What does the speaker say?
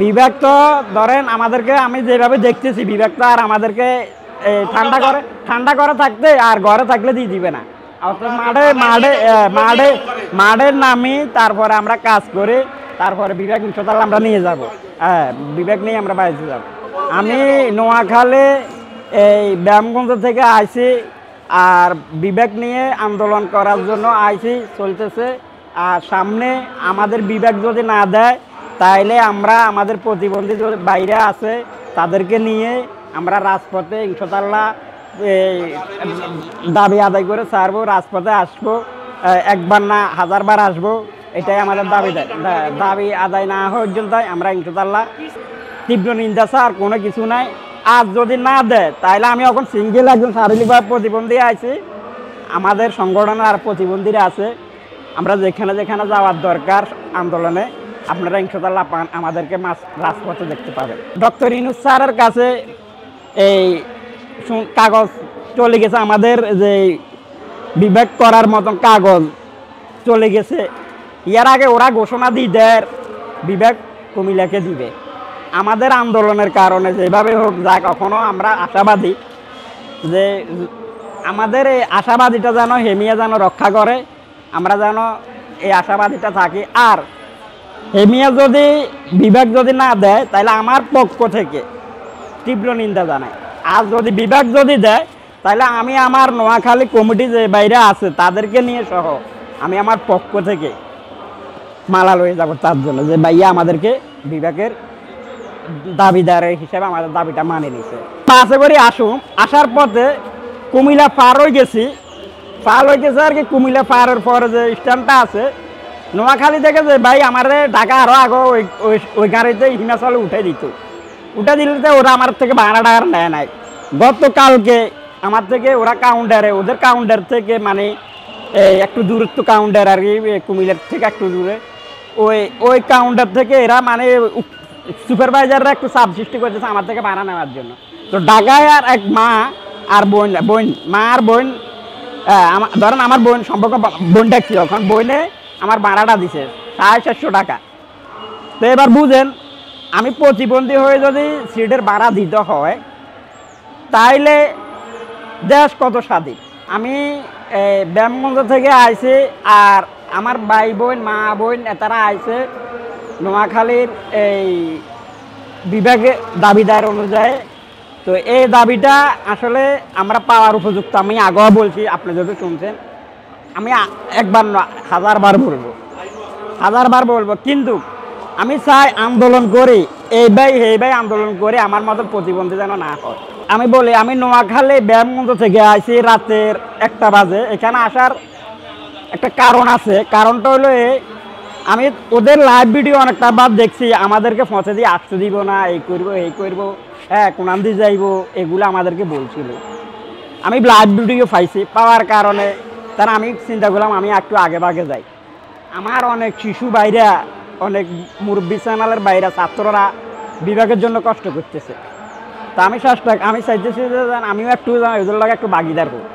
বিবেক তো ধরেন আমাদেরকে আমি যেভাবে দেখতেছি বিবেক তো আর আমাদেরকে ঠান্ডা করে থাকতে আর ঘরে থাকলে দিয়ে দিবে না। অর্থাৎ মাঠে নামি তারপরে আমরা কাজ করি, তারপরে বিবেক ইনশাআল্লাহ আমরা নিয়ে যাব। হ্যাঁ, বিবেক নিয়ে আমরা বাড়িতে যাব। আমি নোয়াখালী এই ব্যায়ামগঞ্জ থেকে আইছি, আর বিবেক নিয়ে আন্দোলন করার জন্য আইছি, চলতেছে। আর সামনে আমাদের বিবেক যদি না দেয় তাইলে আমরা আমাদের প্রতিবন্ধী বাইরে আছে তাদেরকে নিয়ে আমরা রাজপথে ইনশাআল্লাহ দাবি আদায় করে ছাড়বো, রাজপথে আসবো, একবার না হাজারবার আসবো। এটাই আমাদের দাবি আদায় না হওয়ার জন্য আমরা ইনশাআল্লাহ তীব্র নিন্দা ছাড়া আর কোনো কিছু নাই। আর যদি না দেয় তাহলে আমি এখন সিঙ্গেল একজন শারীরিকভাবে প্রতিবন্ধী আছি, আমাদের সংগঠনের আর প্রতিবন্ধীরা আছে। আমরা যেখানে যেখানে যাওয়ার দরকার আন্দোলনে আপনারা ইনশাআল্লাহ আমাদেরকে রাজপথে দেখতে পাবেন। ডক্টর ইউনূস স্যারের কাছে এই কাগজ চলে গেছে, আমাদের যে বিবেক করার মতন কাগজ চলে গেছে। ইয়ার আগে ওরা ঘোষণা দিয়ে দেয় বিবেক কুমিল্লাকে দিবে। আমাদের আন্দোলনের কারণে যেভাবে হোক যাক, কখনো আমরা আশাবাদী যে আমাদের এই আশাবাদীটা যেন হেমিয়া যেন রক্ষা করে, আমরা যেন এই আশাবাদীটা থাকি। আর হেমিয়া যদি বিবেক যদি না দেয় তাহলে আমার পক্ষ থেকে তীব্র নিন্দা জানায়। আর যদি বিবেক যদি দেয় তাহলে আমি আমার নোয়াখালী কমিটি যে বাইরে আছে তাদেরকে নিয়ে সহ আমি আমার পক্ষ থেকে মালা লয়ে যাব তার জন্য, যে ভাইয়া আমাদেরকে বিবেকের দাবিদারের হিসাবে আমাদের দাবিটা মানে নিছে। বাসে করে আসার পথে কুমিল্লা পার হয়ে গেছি আর কি। কুমিল্লা পারের পরে যে স্ট্যান্ডটা আছে নোয়াখালী থেকে, যে ভাই আমার ঢাকা আরও আগে ওই গাড়িতে হিমাচলে উঠে দিলে ওরা আমার থেকে ভাড়া টাকা নেয় নাই। গতকালকে আমার থেকে ওরা ওদের কাউন্টার থেকে মানে একটু দূরত্ব কাউন্টার আর কি, কুমিল্লার থেকে একটু দূরে, ওই কাউন্টার থেকে এরা মানে সুপারভাইজাররা একটু চাপ সৃষ্টি করতেছে আমার থেকে ভাড়া নেওয়ার জন্য। তো ঢাকায় আর এক মা আর বোন ধরেন আমার বোন সম্পর্ক বোনটা ছিল, এখন বোনে আমার ভাড়াটা দিছে 750 টাকা। তো এবার বুঝেন আমি প্রতিবন্ধী হয়ে যদি সিটের ভাড়া দিতে হয় তাইলে দেশ কত স্বাধীন। আমি ব্যায়ামগঞ্জ থেকে আইছি, আর আমার ভাই বোন মা বোন তারা আইছে নোয়াখালীর এই বিভাগে দাবিদার অনুযায়ী। তো এই দাবিটা আসলে আমরা পাওয়ার উপযুক্ত। আমি আগেও বলছি, আপনি যদি শুনছেন, আমি একবার না হাজারবার বলবো। কিন্তু আমি চাই আন্দোলন করি, এই ভাই আন্দোলন করে আমার মতো প্রতিবন্ধী যেন না হয়। আমি বলি, আমি নোয়াখালী ব্যায়ামগঞ্জ থেকে আসি রাতের 1টা বাজে। এখানে আসার একটা কারণ আছে, কারণটা হলো আমি ওদের লাইভ ভিডিও অনেকটা বার দেখছি, আমাদেরকে ফসে দিয়ে আসতে দিব না, এই করবো, হ্যাঁ কোনান দিয়ে যাইবো, এগুলো আমাদেরকে বলছিল। আমি লাইভ ভিডিও পাওয়ার কারণে তারা আমি চিন্তা করলাম আমি একটু আগে যাই। আমার অনেক শিশু বাইরা, অনেক মুরব্বী চ্যানেলের বাইরা ছাত্ররা বিভাগের জন্য কষ্ট করতেছে। তা আমি চাইতেছি যে আমিও একটু ওদের লাগে একটু ভাগিদার হোক।